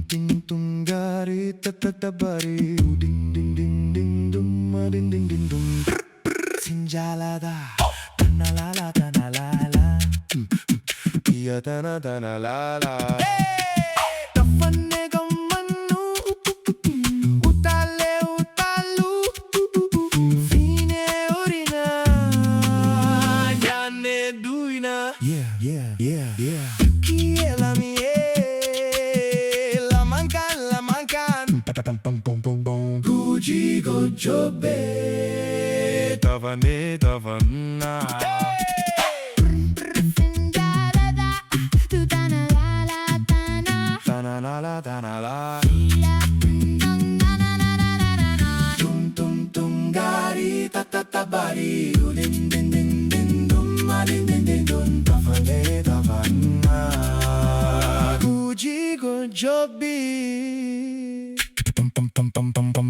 ting tungari tatabari ding ding ding ding dum ding ding ding dum sinjalada tanalala tanalala iya tanalala tafane gamanu utale utalu fine orina jane duina yeah kiela mie la mancan Guji gojobe tavane tavana tanala tanala tum tum gari tatatabari din din din din dum din din din dum tavane tavana Guji gojobe pum pum pum pum pum pum